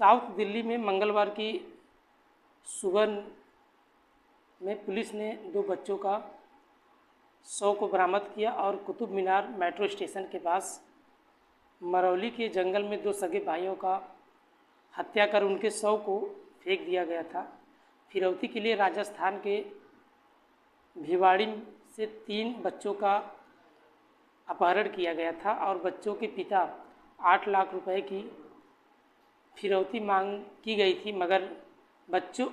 South Delhi में मंगलवार की सुबह में पुलिस ने 2 बच्चों का शव को बरामद किया और कुतुब मीनार मेट्रो स्टेशन के पास मरौली के जंगल में 2 सगे भाइयों का हत्या कर उनके शव को फेंक दिया गया था। फिरौती के लिए राजस्थान के भिवाड़ी से 3 बच्चों का अपहरण किया गया था और बच्चों के पिता 8 लाख रुपए की फिरौती मांग की गई थी, मगर बच्चों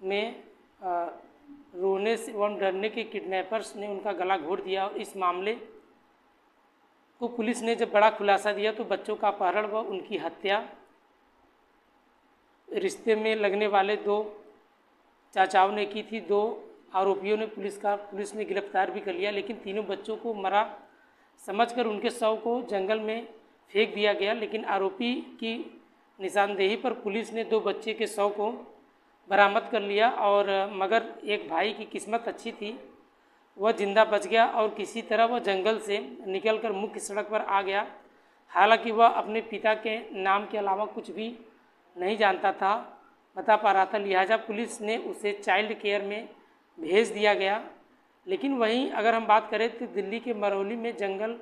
में रोने से एवं डरने के किडनैपर्स ने उनका गला घोट दिया और इस मामले को पुलिस ने जब बड़ा खुलासा दिया तो बच्चों का अपहरण व उनकी हत्या रिश्ते में लगने वाले 2 चाचाओं ने की थी। 2 आरोपियों ने पुलिस ने गिरफ्तार भी कर लिया, लेकिन तीनों बच्चों को मरा समझकर उनके शव को जंगल में फेंक दिया गया। लेकिन आरोपी की निशानदेही पर पुलिस ने 2 बच्चे के शव को बरामद कर लिया और मगर एक भाई की किस्मत अच्छी थी, वह जिंदा बच गया और किसी तरह वह जंगल से निकलकर मुख्य सड़क पर आ गया। हालांकि वह अपने पिता के नाम के अलावा कुछ भी नहीं बता पा रहा था, लिहाजा पुलिस ने उसे चाइल्ड केयर में भेज दिया गया। लेकिन वहीं अगर हम बात करें तो दिल्ली के मरौली में जंगल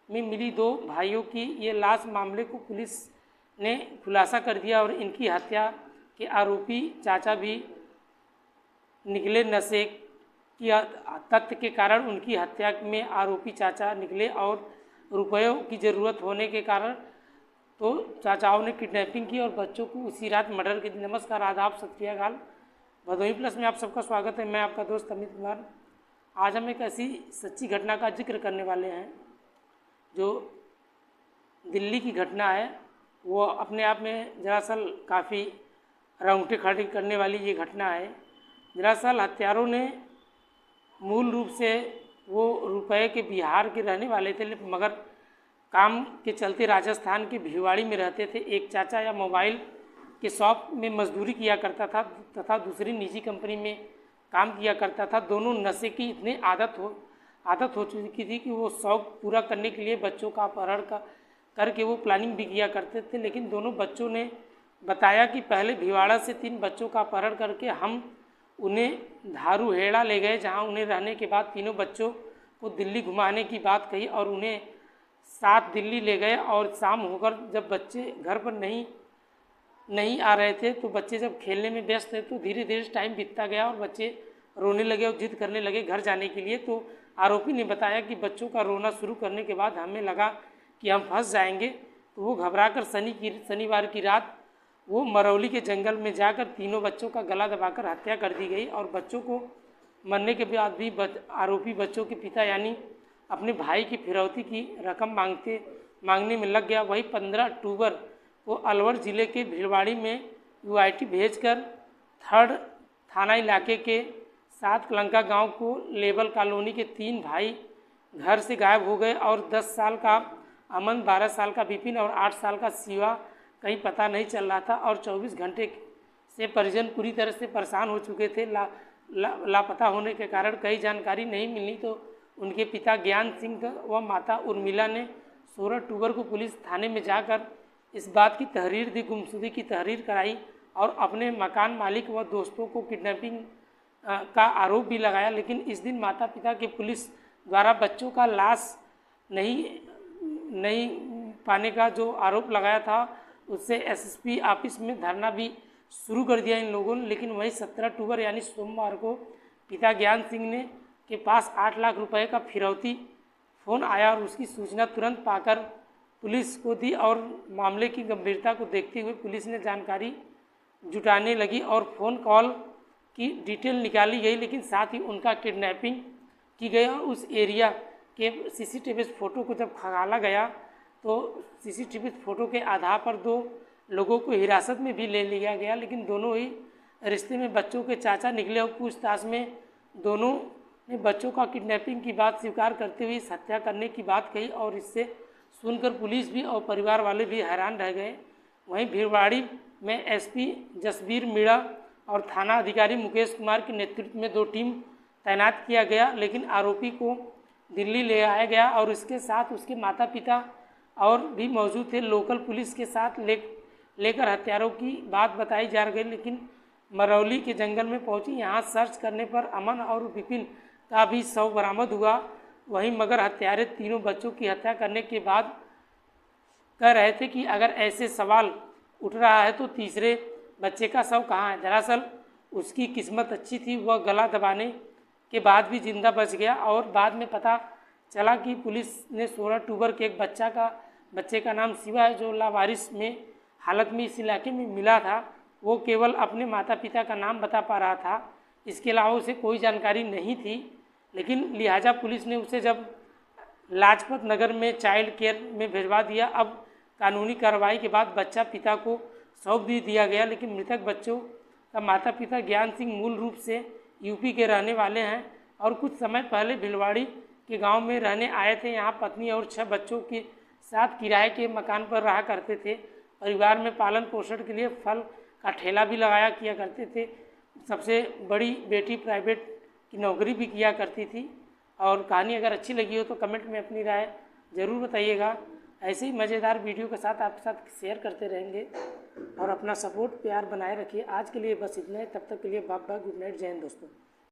में मिली 2 भाइयों की ये लाश मामले को पुलिस ने खुलासा कर दिया और इनकी हत्या के आरोपी चाचा भी निकले। नशे की तथ्य के कारण उनकी हत्या में आरोपी चाचा निकले और रुपयों की ज़रूरत होने के कारण तो चाचाओं ने किडनैपिंग की और बच्चों को उसी रात मर्डर की। नमस्कार, आदाब, सत श्री अकाल। भदोही प्लस में आप सबका स्वागत है। मैं आपका दोस्त अमित कुमार। आज हम एक ऐसी सच्ची घटना का जिक्र करने वाले हैं जो दिल्ली की घटना है। वो अपने आप में दरअसल काफ़ी रोंगटे खड़े करने वाली ये घटना है। दरअसल हत्यारों ने मूल रूप से वो रुपए के बिहार के रहने वाले थे, मगर काम के चलते राजस्थान के भिवाड़ी में रहते थे। एक चाचा या मोबाइल के शॉप में मजदूरी किया करता था तथा दूसरी निजी कंपनी में काम किया करता था। दोनों नशे की इतनी आदत हो चुकी थी कि वो शौक पूरा करने के लिए बच्चों का अपहरण करके वो प्लानिंग भी किया करते थे। लेकिन दोनों बच्चों ने बताया कि पहले भिवाड़ा से 3 बच्चों का अपहरण करके हम उन्हें धारूहेड़ा ले गए, जहाँ उन्हें रहने के बाद तीनों बच्चों को दिल्ली घुमाने की बात कही और उन्हें साथ दिल्ली ले गए। और शाम होकर जब बच्चे घर पर नहीं आ रहे थे तो बच्चे जब खेलने में व्यस्त थे तो धीरे धीरे टाइम बीतता गया और बच्चे रोने लगे और जिद करने लगे घर जाने के लिए। तो आरोपी ने बताया कि बच्चों का रोना शुरू करने के बाद हमें लगा कि हम फंस जाएंगे, तो वो घबराकर शनिवार की रात वो मरौली के जंगल में जाकर तीनों बच्चों का गला दबाकर हत्या कर दी गई। और बच्चों को मरने के बाद भी आरोपी बच्चों के पिता यानी अपने भाई की फिरौती की रकम मांगने में लग गया। वही 15 अक्टूबर को अलवर ज़िले के भिलवाड़ी में UIT भेजकर 3rd थाना इलाके के 7 कलंका गांव को लेबल कॉलोनी के 3 भाई घर से गायब हो गए और 10 साल का अमन, 12 साल का विपिन और 8 साल का शिवा कहीं पता नहीं चल रहा था। और 24 घंटे से परिजन पूरी तरह से परेशान हो चुके थे। लापता होने के कारण कई जानकारी नहीं मिली तो उनके पिता ज्ञान सिंह व माता उर्मिला ने 16 अक्टूबर को पुलिस थाने में जाकर इस बात की तहरीर दी, गुमशुदगी की तहरीर कराई और अपने मकान मालिक व दोस्तों को किडनैपिंग का आरोप भी लगाया। लेकिन इस दिन माता पिता के पुलिस द्वारा बच्चों का लाश नहीं पाने का जो आरोप लगाया था उससे SSP ऑफिस में धरना भी शुरू कर दिया इन लोगों ने। लेकिन वही 17 अक्टूबर यानी सोमवार को पिता ज्ञान सिंह ने के पास 8 लाख रुपए का फिरौती फ़ोन आया और उसकी सूचना तुरंत पाकर पुलिस को दी और मामले की गंभीरता को देखते हुए पुलिस ने जानकारी जुटाने लगी और फ़ोन कॉल की डिटेल निकाली गई। लेकिन साथ ही उनका किडनैपिंग की गई और उस एरिया के CCTV फ़ोटो को जब खंगाला गया तो CCTV फ़ोटो के आधार पर 2 लोगों को हिरासत में भी ले लिया गया। लेकिन दोनों ही रिश्ते में बच्चों के चाचा निकले और पूछताछ में दोनों ने बच्चों का किडनैपिंग की बात स्वीकार करते हुए इस हत्या करने की बात कही और इससे सुनकर पुलिस भी और परिवार वाले भी हैरान रह गए। वहीं भिलवाड़ी में SP जसबीर मीणा और थाना अधिकारी मुकेश कुमार के नेतृत्व में 2 टीम तैनात किया गया। लेकिन आरोपी को दिल्ली ले आया गया और इसके साथ उसके माता पिता और भी मौजूद थे। लोकल पुलिस के साथ लेकर हत्यारों की बात बताई जा रही, लेकिन मरौली के जंगल में पहुंची। यहाँ सर्च करने पर अमन और विपिन का भी शव बरामद हुआ। वहीं मगर हत्यारे तीनों बच्चों की हत्या करने के बाद कह रहे थे कि अगर ऐसे सवाल उठ रहा है तो तीसरे बच्चे का शव कहाँ है। दरअसल उसकी किस्मत अच्छी थी, वह गला दबाने के बाद भी जिंदा बच गया और बाद में पता चला कि पुलिस ने 16 अक्टूबर के एक बच्चे का नाम शिवा है, जो लावारिस में हालत में इस इलाके में मिला था। वो केवल अपने माता पिता का नाम बता पा रहा था, इसके अलावा उसे कोई जानकारी नहीं थी। लेकिन लिहाजा पुलिस ने उसे जब लाजपत नगर में चाइल्ड केयर में भिजवा दिया। अब कानूनी कार्रवाई के बाद बच्चा पिता को सौंप भी दिया गया। लेकिन मृतक बच्चों का माता पिता ज्ञान सिंह मूल रूप से यूपी के रहने वाले हैं और कुछ समय पहले भिलवाड़ी के गांव में रहने आए थे। यहाँ पत्नी और 6 बच्चों के साथ किराए के मकान पर रहा करते थे। परिवार में पालन पोषण के लिए फल का ठेला भी लगाया किया करते थे। सबसे बड़ी बेटी प्राइवेट की नौकरी भी किया करती थी। और कहानी अगर अच्छी लगी हो तो कमेंट में अपनी राय ज़रूर बताइएगा। ऐसे ही मज़ेदार वीडियो के साथ आपके साथ शेयर करते रहेंगे और अपना सपोर्ट प्यार बनाए रखिए। आज के लिए बस इतना ही, तब तक के लिए बाय बाय, गुड नाइट, जय हिंद दोस्तों।